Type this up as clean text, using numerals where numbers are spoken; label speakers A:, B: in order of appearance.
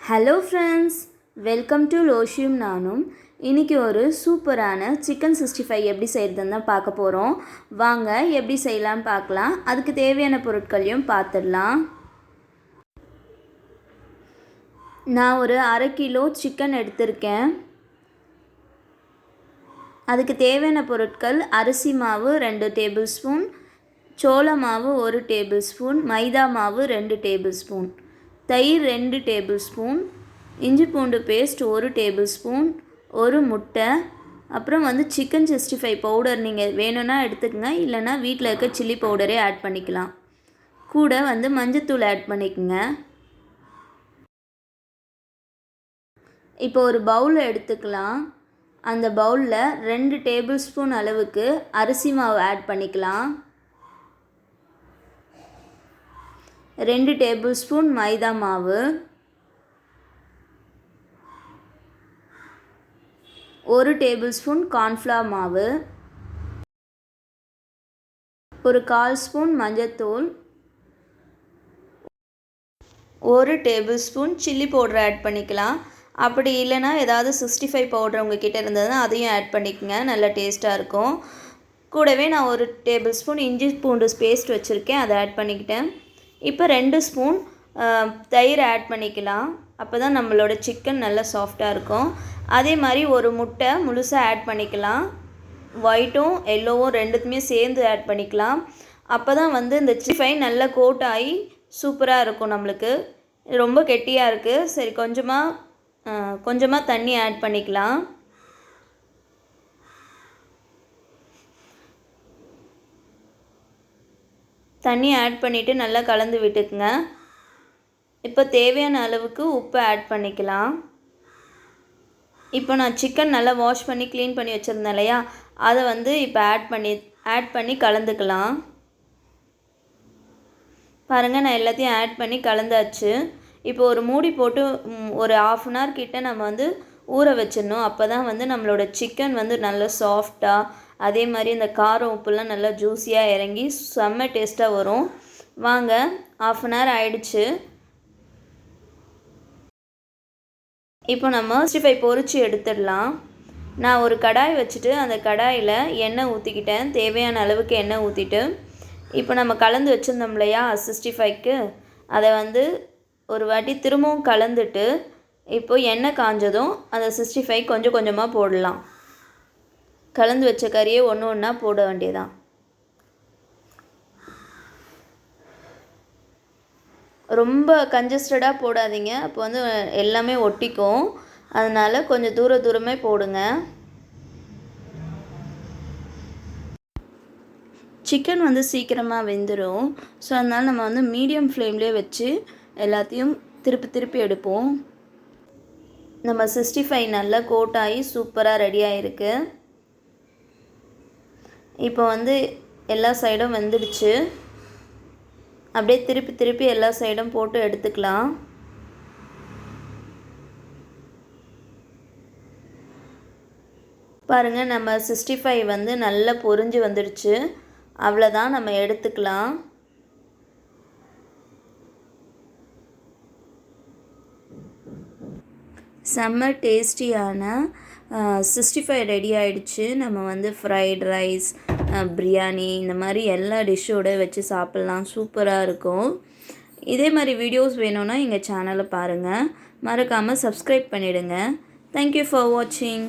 A: Hello friends, welcome to லோஷியும் நானும். இன்றைக்கி ஒரு சூப்பரான சிக்கன் 65 எப்படி செய்கிறதுன்னு தான் பார்க்க போகிறோம். வாங்க எப்படி செய்யலான்னு பார்க்கலாம். அதுக்கு தேவையான பொருட்களையும் பார்த்துடலாம். நான் ஒரு 1/2 கிலோ சிக்கன் எடுத்திருக்கேன். அதுக்கு தேவையான பொருட்கள்: அரிசி மாவு 2 டேபிள் ஸ்பூன், சோள மாவு 1 டேபிள் ஸ்பூன், மைதா மாவு 2 டேபிள் ஸ்பூன், தயிர் 2 டேபிள் ஸ்பூன், இஞ்சி பூண்டு பேஸ்ட் 1 டேபிள் ஸ்பூன், ஒரு முட்டை, அப்புறம் சிக்கன் 65 பவுடர் நீங்கள் வேணும்னா எடுத்துக்கங்க, இல்லைனா வீட்டில் இருக்க சில்லி பவுடரே ஆட் பண்ணிக்கலாம். கூட மஞ்சத்தூள் ஆட் பண்ணிக்கோங்க. இப்போ ஒரு பவுல் எடுத்துக்கலாம். அந்த பவுலில் 2 டேபிள் ஸ்பூன் அளவுக்கு அரிசி மாவு ஆட் பண்ணிக்கலாம். 2 டேபிள் ஸ்பூன் மைதா மாவு, 1 டேபிள் ஸ்பூன் கார்ன்ஃப்ளவர் மாவு, ஒரு 1/4 ஸ்பூன் மஞ்சத்தூள், 1 tablespoon chilli powder add பண்ணிக்கலாம். அப்படி இல்லைனா ஏதாவது 65 பவுடர் உங்கள்கிட்ட இருந்ததுன்னா அதையும் ஆட் பண்ணிக்கோங்க, நல்ல டேஸ்ட்டாக இருக்கும். கூடவே நான் 1 டேபிள் ஸ்பூன் இஞ்சி பூண்டு பேஸ்ட் வச்சுருக்கேன், அதை ஆட் பண்ணிக்கிட்டேன். இப்போ 2 ஸ்பூன் தயிர் ஆட் பண்ணிக்கலாம். அப்போ தான் நம்மளோட சிக்கன் நல்லா சாஃப்டாக இருக்கும். அதே மாதிரி ஒரு முட்டை முழுசாக ஆட் பண்ணிக்கலாம். ஒயிட்டும் எல்லோவும் ரெண்டுத்துமே சேர்ந்து ஆட் பண்ணிக்கலாம். அப்போ தான் இந்த சிக்கன் நல்லா கோட் ஆகி சூப்பராக இருக்கும். நம்மளுக்கு ரொம்ப கெட்டியாக இருக்குது. சரி, கொஞ்சமாக தண்ணி ஆட் பண்ணிக்கலாம். தண்ணி ஆட் பண்ணிவிட்டு நல்லா கலந்து விட்டுக்குங்க. இப்போ தேவையான அளவுக்கு உப்பு ஆட் பண்ணிக்கலாம். இப்போ நான் சிக்கன் நல்லா வாஷ் பண்ணி க்ளீன் பண்ணி வச்சுருந்தேன் இல்லையா, அதை இப்போ ஆட் பண்ணி கலந்துக்கலாம். பாருங்கள், நான் எல்லாத்தையும் ஆட் பண்ணி கலந்தாச்சு. இப்போ ஒரு மூடி போட்டு ஒரு 1/2 அன் ஹவர் கிட்ட நம்ம ஊற வச்சிடணும். அப்போ தான் நம்மளோட சிக்கன் நல்லா சாஃப்டாக, அதே மாதிரி இந்த காரம் உப்புலாம் நல்லா ஜூஸியாக இறங்கி செம்ம டேஸ்ட்டாக வரும். வாங்க, 1/2 அன் ஹவர் ஆயிடுச்சு. இப்போ நம்ம 65 பொரிச்சு எடுத்துடலாம். நான் ஒரு கடாய் வச்சுட்டு அந்த கடாயில் எண்ணெய் ஊற்றிக்கிட்டேன். தேவையான அளவுக்கு எண்ணெய் ஊற்றிட்டு இப்போ நம்ம கலந்து வச்சுருந்தோம் இல்லையா 65க்கு, அதை ஒரு வாட்டி திரும்பவும் கலந்துட்டு இப்போ எண்ணெய் காஞ்சதும் அந்த 65 கொஞ்சம் கொஞ்சமாக போடலாம். கலந்து வச்ச கறியை ஒன்று ஒன்றா போட வேண்டியதான். ரொம்ப கன்ஜஸ்டடாக போடாதீங்க, அப்போ எல்லாமே ஒட்டிக்கும். அதனால் கொஞ்சம் தூரமே போடுங்க. சிக்கன் சீக்கிரமாக வெந்துடும். ஸோ அதனால் நம்ம மீடியம் ஃப்ளேம்லேயே வச்சு எல்லாத்தையும் திருப்பி எடுப்போம். நம்ம 65 நல்லா கோட் ஆகி சூப்பராக ரெடி ஆகிருக்கு. இப்போ எல்லா சைடும் வெந்துடுச்சு. அப்படியே திருப்பி எல்லா சைடும் போட்டு எடுத்துக்கலாம். பாருங்கள், நம்ம 65 நல்லா பொரிஞ்சு வந்துடுச்சு. அவ்வளோதான், நம்ம எடுத்துக்கலாம். செம்ம டேஸ்டியான 65 ரெடி ஆகிடுச்சு. நம்ம ஃப்ரைட் ரைஸ், பிரியாணி, இந்த மாதிரி எல்லா டிஷ்ஷோடு வச்சு சாப்பிட்லாம். சூப்பராக இருக்கும். இதே மாதிரி வீடியோஸ் வேணும்னா எங்கள் சேனலை பாருங்கள். மறக்காமல் சப்ஸ்கிரைப் பண்ணிவிடுங்க. தேங்க்யூ ஃபார் வாட்சிங்.